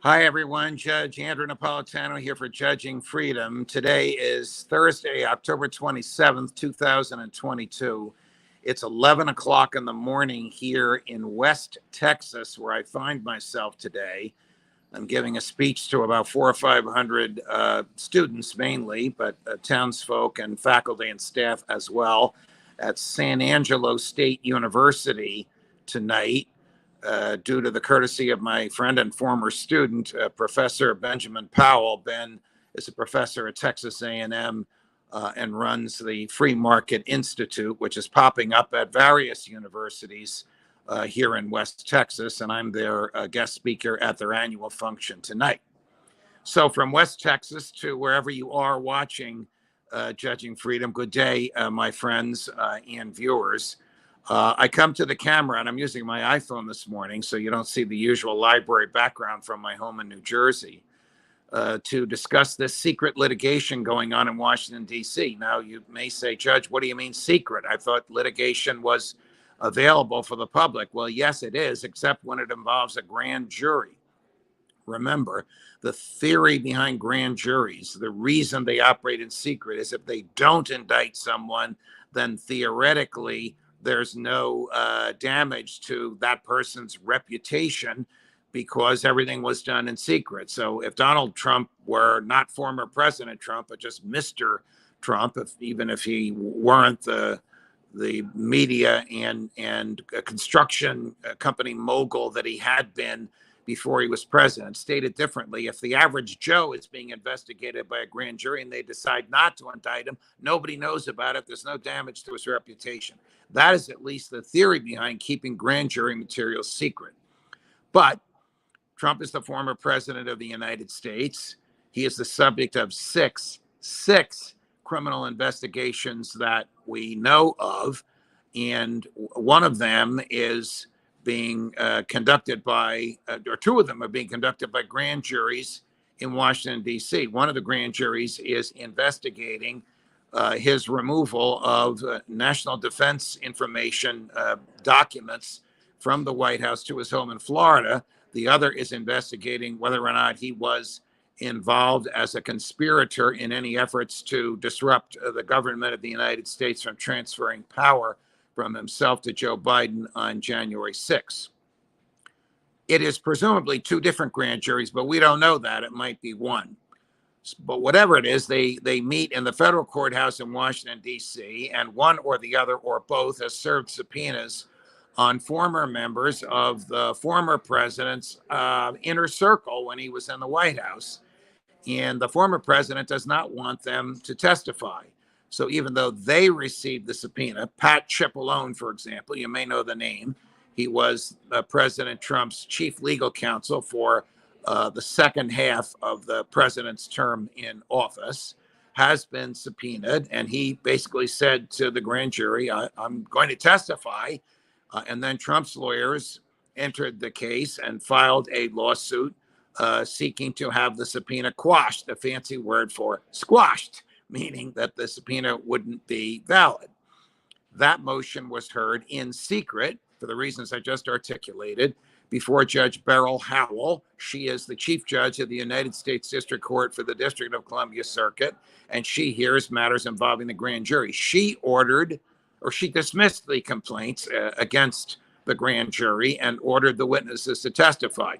Hi, everyone. Judge Andrew Napolitano here for Judging Freedom. Today is Thursday, October 27th, 2022. It's 11 o'clock in the morning here in West Texas, where I find myself today. I'm giving a speech to about 400 or 500 students mainly, but townsfolk and faculty and staff as well at San Angelo State University tonight. Due to the courtesy of my friend and former student, Professor Benjamin Powell. Ben is a professor at Texas A&M and runs the Free Market Institute, which is popping up at various universities here in West Texas, and I'm their guest speaker at their annual function tonight. So from West Texas to wherever you are watching Judging Freedom, good day, my friends and viewers. I come to the camera, and I'm using my iPhone this morning, so you don't see the usual library background from my home in New Jersey, to discuss this secret litigation going on in Washington, D.C. Now, you may say, Judge, what do you mean secret? I thought litigation was available for the public. Well, yes, it is, except when it involves a grand jury. Remember, the theory behind grand juries, the reason they operate in secret is if they don't indict someone, then theoretically, there's no damage to that person's reputation because everything was done in secret. So if Donald Trump were not former President Trump, but just Mr. Trump, even if he weren't the media and construction company mogul that he had been before he was president. Stated differently, if the average Joe is being investigated by a grand jury and they decide not to indict him, nobody knows about it. There's no damage to his reputation. That is at least the theory behind keeping grand jury materials secret. But Trump is the former president of the United States. He is the subject of six criminal investigations that we know of. And one of them is being conducted by, or two of them are being conducted by grand juries in Washington, D.C. One of the grand juries is investigating his removal of national defense information documents from the White House to his home in Florida. The other is investigating whether or not he was involved as a conspirator in any efforts to disrupt the government of the United States from transferring power from himself to Joe Biden on January 6th. It is presumably two different grand juries, but we don't know that. It might be one. But whatever it is, they meet in the federal courthouse in Washington, D.C., and one or the other or both has served subpoenas on former members of the former president's inner circle when he was in the White House. And the former president does not want them to testify. So even though they received the subpoena, Pat Cipollone, for example, you may know the name. He was President Trump's chief legal counsel for the second half of the president's term in office, has been subpoenaed. And he basically said to the grand jury, I'm going to testify. And then Trump's lawyers entered the case and filed a lawsuit seeking to have the subpoena quashed, a fancy word for squashed, meaning that the subpoena wouldn't be valid. That motion was heard in secret for the reasons I just articulated before Judge Beryl Howell. She is the chief judge of the United States District Court for the District of Columbia Circuit, and she hears matters involving the grand jury. She dismissed the complaints against the grand jury and ordered the witnesses to testify.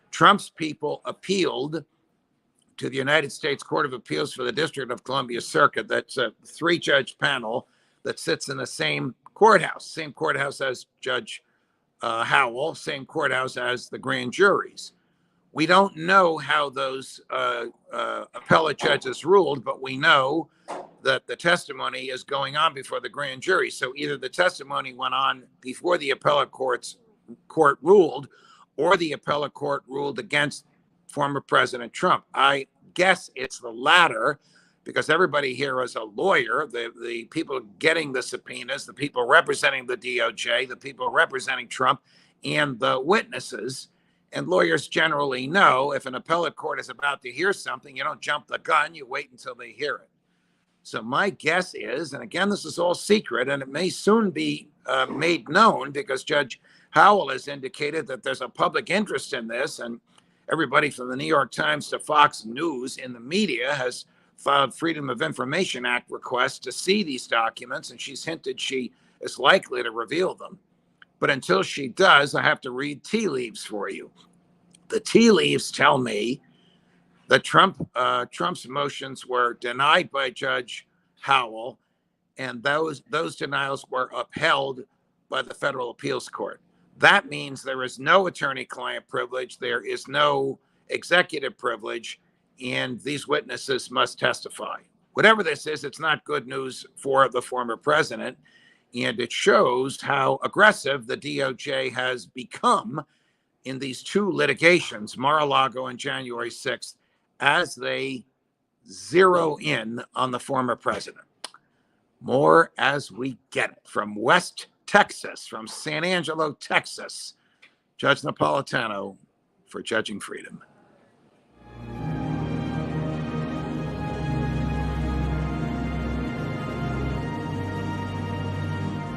Trump's people appealed to the United States Court of Appeals for the District of Columbia Circuit. That's a three-judge panel that sits in the same courthouse as Judge Howell, same courthouse as the grand juries. We don't know how those appellate judges ruled, but we know that the testimony is going on before the grand jury. So either the testimony went on before the appellate court ruled, or the appellate court ruled against former President Trump. I guess it's the latter, because everybody here is a lawyer. The people getting the subpoenas, the people representing the DOJ, the people representing Trump, and the witnesses. And lawyers generally know if an appellate court is about to hear something, you don't jump the gun, you wait until they hear it. So my guess is, and again, this is all secret, and it may soon be made known because Judge Howell has indicated that there's a public interest in this, and everybody from the New York Times to Fox News in the media has filed Freedom of Information Act requests to see these documents, and she's hinted she is likely to reveal them. But until she does, I have to read tea leaves for you. The tea leaves tell me that Trump's motions were denied by Judge Howell, and those denials were upheld by the Federal Appeals Court. That means there is no attorney-client privilege, there is no executive privilege, and these witnesses must testify. Whatever this is, it's not good news for the former president, and it shows how aggressive the DOJ has become in these two litigations, Mar-a-Lago and January 6th, as they zero in on the former president. More as we get it. From West Texas, from San Angelo, Texas, Judge Napolitano for Judging Freedom.